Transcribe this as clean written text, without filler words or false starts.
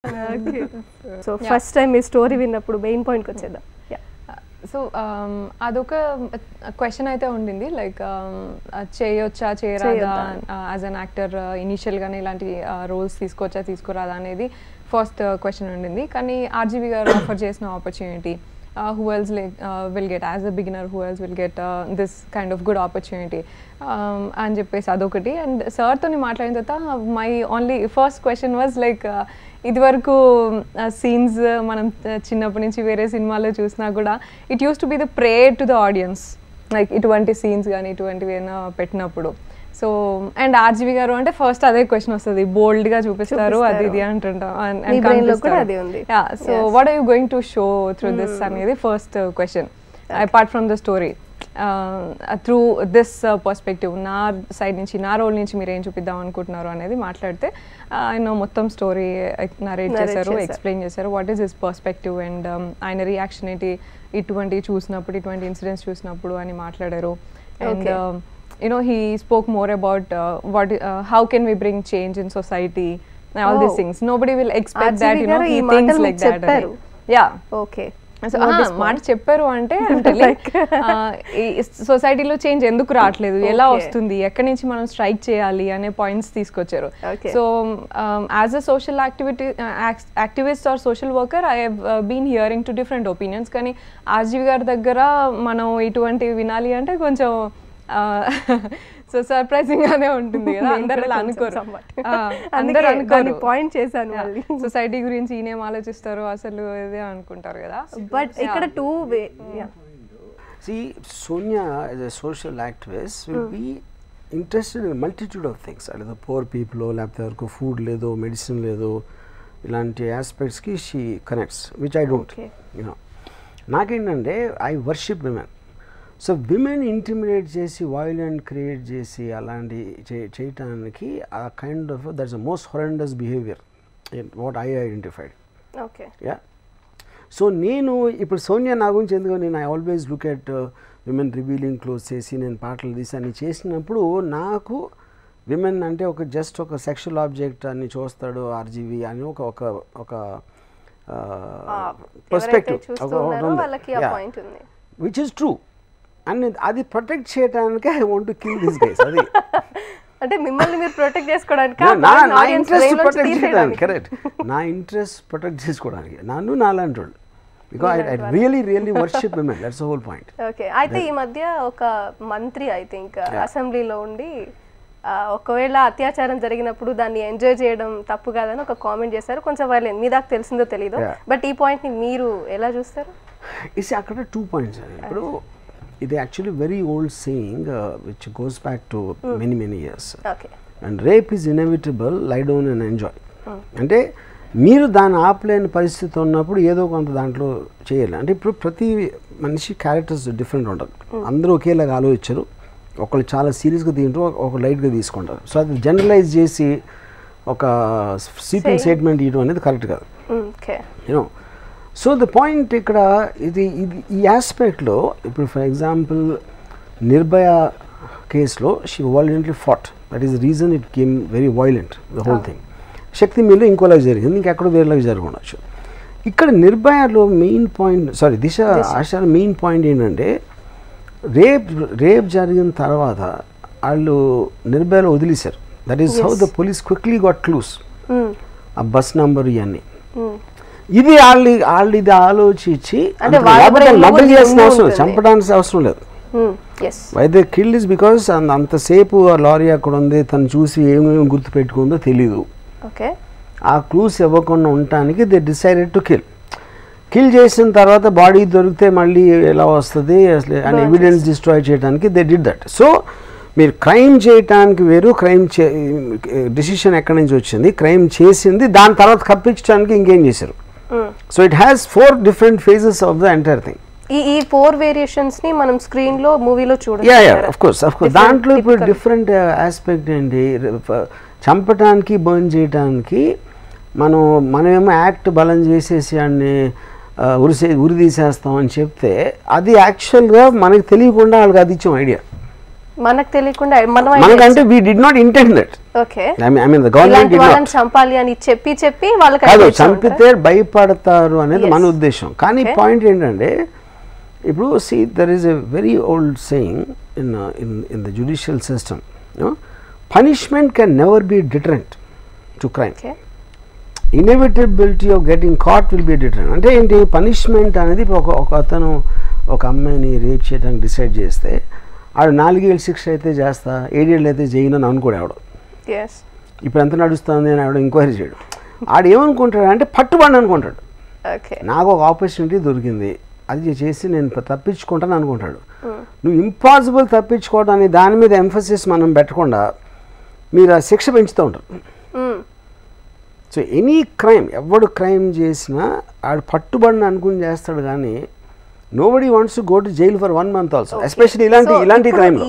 Okay. So first time మీ story విన్నప్పుడు main పాయింట్కి వచ్చేద్దాం. సో అదొక క్వశ్చన్ అయితే ఉండింది, లైక్ చేయొచ్చా చేయరాదా యాజ్ అన్ యాక్టర్, ఇనీషియల్గానే ఇలాంటి రోల్స్ తీసుకోవచ్చా తీసుకురాదా అనేది ఫస్ట్ క్వశ్చన్ ఉండింది. కానీ ఆర్జీవి గారు ఆఫర్ చేసిన opportunity, who else will get, as a beginner who else will get this kind of good opportunity అని చెప్పేసి అదొకటి. అండ్ సార్తో మాట్లాడిన తర్వాత my only first question was like, ఇదివరకు సీన్స్ మనం చిన్నప్పటి నుంచి వేరే సినిమాలో చూసినా కూడా it use to be the pray to the audience, like ఇటువంటి సీన్స్ కానీ ఇటువంటివి ఏమైనా పెట్టినప్పుడు. సో అండ్ ఆర్జీవి గారు అంటే ఫస్ట్ అదే క్వశ్చన్ వస్తుంది, బోల్డ్ గా చూపిస్తారు అది ఇది అంటుంటాం. So what are you going to show through this అనేది first question, apart from the story, through this perspective, నా సైడ్ నుంచి నా రోల్ నుంచి మీరు ఏం చూపిద్దాం అనుకుంటున్నారు అనేది మాట్లాడితే ఆయన మొత్తం స్టోరీ నరేట్ చేశారు, ఎక్స్ప్లెయిన్ చేశారు what is his perspective and ఆయన రియాక్షన్ ఏంటి ఇటువంటి చూసినప్పుడు, ఇటువంటి ఇన్సిడెంట్స్ చూసినప్పుడు అని మాట్లాడారు. And you know, he spoke more about how can we bring change in society and all these things. Nobody will expect that, you know, he thinks like that. Yeah. Okay. So మాట చెప్పారు అంటే సొసైటీలో change ఎందుకు రావట్లేదు, ఎలా వస్తుంది, ఎక్కడి నుంచి మనం స్ట్రైక్ చేయాలి అనే పాయింట్స్ తీసుకొచ్చారు. So as a social activist or social worker I have been hearing to different opinions. కానీ ఆర్జీవి గారి దగ్గర మనం ఇటువంటివి వినాలి అంటే కొంచెం సో సర్ప్రైజింగ్ గానే ఉంటుంది కదా, అందరు అలా అనుకోరు, అందరూ అనుకోరు పాయింట్ చేశాను సొసైటీ గురించి ఈయనేం ఆలోచిస్తారు అసలు ఇదే అనుకుంటారు కదా. బట్ ఇక్కడ two way. See, Sonia as a social activist will be interested in a multitude of things. Either poor people, లేకపోతే ఎవరికి ఫుడ్ లేదో, మెడిసిన్ లేదో, ఇలాంటి ఆస్పెక్ట్స్కి she connects, which I don't. You know నాకేంటంటే I worship women. So women intimidate చేసి violent create చేసి అలాంటి చేయటానికి ఆ kind of that's the most horrendous behaviour what I identified. Okay. Yeah. So నేను ఇప్పుడు సోనియా నా గురించి ఎందుకు నేను I always look at women revealing close చేసి నేను పాటలు తీసి అన్ని చేసినప్పుడు నాకు విమెన్ అంటే ఒక జస్ట్ ఒక సెక్షువల్ ఆబ్జెక్ట్ అని చూస్తాడు ఆర్జీవి అని ఒక perspective which is true. And అది ప్రొటెక్ట్ చేయడానికి I want to kill this guys. అది అంటే మిమ్మల్ని మీరు ప్రొటెక్ట్ చేసుకోవడానికి, నా ఇంట్రెస్ట్ ప్రొటెక్ట్ చేయడానికి, కరెక్ట్, నా ఇంట్రెస్ట్ ప్రొటెక్ట్ చేసుకోవడానికి నన్ను నాలాంటి వాళ్ళు, because I really worship women, that's the whole point. Okay. అయితే ఈ మధ్య ఒక మంత్రి ఐ థింక్ అసెంబ్లీలో ఉండి ఒకవేళ అత్యాచారం జరిగినప్పుడు దాన్ని ఎంజాయ్ చేయడం తప్పు కాదని ఒక కామెంట్ చేశారు. కొంచెం వాళ్ళు మీ దాకా తెలిసిందో తెలీదు, బట్ ఈ పాయింట్ ని మీరు ఎలా చూస్తారు? ఇస్ అక్కడ 2 పాయింట్స్. ఇప్పుడు ఇది actually very old saying which goes back to many years. And rape is inevitable, lie down and enjoy. అంటే మీరు దాన్ని ఆపలేని పరిస్థితి ఉన్నప్పుడు ఏదో కొంత దాంట్లో చేయాలి. అంటే ఇప్పుడు ప్రతి మనిషి క్యారెక్టర్స్ డిఫరెంట్ ఉంటారు, అందరూ ఒకేలాగా ఆలోచించరు, ఒకళ్ళు చాలా సీరియస్గా తింటారు, ఒక లైట్గా తీసుకుంటారు. సో అది జనరలైజ్ చేసి ఒక స్వీపింగ్ స్టేట్మెంట్ ఇవ్వడం అనేది కరెక్ట్ కాదు. యూనో సో ద పాయింట్ ఇక్కడ ఇది ఈ ఆస్పెక్ట్లో ఇప్పుడు ఫర్ ఎగ్జాంపుల్ నిర్భయ కేసులో she voluntary fought, that is the reason it came very violent the whole thing. Shakti మీలో ఇంకోలాగా జరిగింది, ఇంకెక్కడో వేరేలాగా జరగవచ్చు. ఇక్కడ నిర్భయలో మెయిన్ పాయింట్, దిశ ఆశలో మెయిన్ పాయింట్ ఏంటంటే రేప్ జరిగిన తర్వాత వాళ్ళు నిర్భయలో వదిలేశారు. That is how the police quickly got clues, ఆ బస్ నంబర్ ఇవన్నీ. ఇది వాళ్ళు ఇది ఆలోచించి చేయాల్సిన అవసరం, చంపడానికి అవసరం లేదు. అయితే కిల్ ఇస్ బికాస్ అంతసేపు ఆ లారీ అక్కడ ఉంది, తను చూసి ఏమేమి గుర్తు పెట్టుకుందో తెలీదు. ఆ క్లూస్ ఇవ్వకుండా ఉండటానికి దే డిసైడెడ్ టు కిల్ చేసిన తర్వాత బాడీ దొరికితే మళ్ళీ ఎలా వస్తుంది అని ఎవిడెన్స్ డిస్ట్రాయ్ చేయడానికి దే డిడ్ దట్. సో మీరు క్రైమ్ చేయటానికి వేరు, క్రైమ్ డిసిషన్ ఎక్కడి నుంచి వచ్చింది, క్రైమ్ చేసింది, దాని తర్వాత కప్పించడానికి ఇంకేం చేశారు. So it has 4 different phases of the entire thing. ఈ 4 వేరియేషన్స్ ని మనం స్క్రీన్ లో మూవీలో చూడొచ్చు. ఆఫ్ కోర్స్ దాంట్లో ఇప్పుడు డిఫరెంట్ ఆస్పెక్ట్ ఏంటి, చంపడానికి బర్న్ చేయడానికి మనమేమో యాక్ట్ బలం చేసేసి అన్ని ఉరి తీసేస్తాం అని చెప్తే అది యాక్చువల్గా మనకి తెలియకుండా వాళ్ళకి అది ఇచ్చాం ఐడియా. మనకు తెలియకుండా మనకంటే we did not intend that. Okay I mean the government did not. చంపాలి అని చెప్పి వాళ్ళకి కాదు, చంపితే భయపడతారు అనేది మన ఉద్దేశం. కానీ పాయింట్ ఏంటంటే ఇప్పుడు see there is a very old saying in the judicial system, you know, punishment can never be deterrent to crime. Okay. Inevitability of getting caught will be a deterrent. అంటే ఏంటి, పనిష్మెంట్ అనేది ఒక అతను ఒక అమ్మాయిని rape చేయడానికి decide చేస్తే ఆడు 4 ఏళ్ళ శిక్ష అయితే చేస్తా, 7 ఏళ్ళు అయితే చేయనని అనుకోడు ఆవిడ. ఇప్పుడు ఎంత నడుస్తుంది అని ఆవిడ ఎంక్వైరీ చేయడు. ఆడు ఏమనుకుంటాడు అంటే పట్టుబడి అనుకుంటాడు, నాకు ఒక ఆపర్చునిటీ దొరికింది, అది చేసి నేను తప్పించుకుంటాను అనుకుంటాడు. నువ్వు ఇంపాసిబుల్ తప్పించుకోవడం అనే దాని మీద ఎంఫసిస్ మనం పెట్టకుండా మీరు ఆ శిక్ష పెంచుతూ ఉంటారు. సో ఎనీ క్రైమ్, ఎవడు క్రైమ్ చేసినా ఆడు పట్టుబడిని అనుకుని చేస్తాడు, కానీ nobody wants to go to jail for 1 month also, especially ఇలాంటి క్రైమ్లో.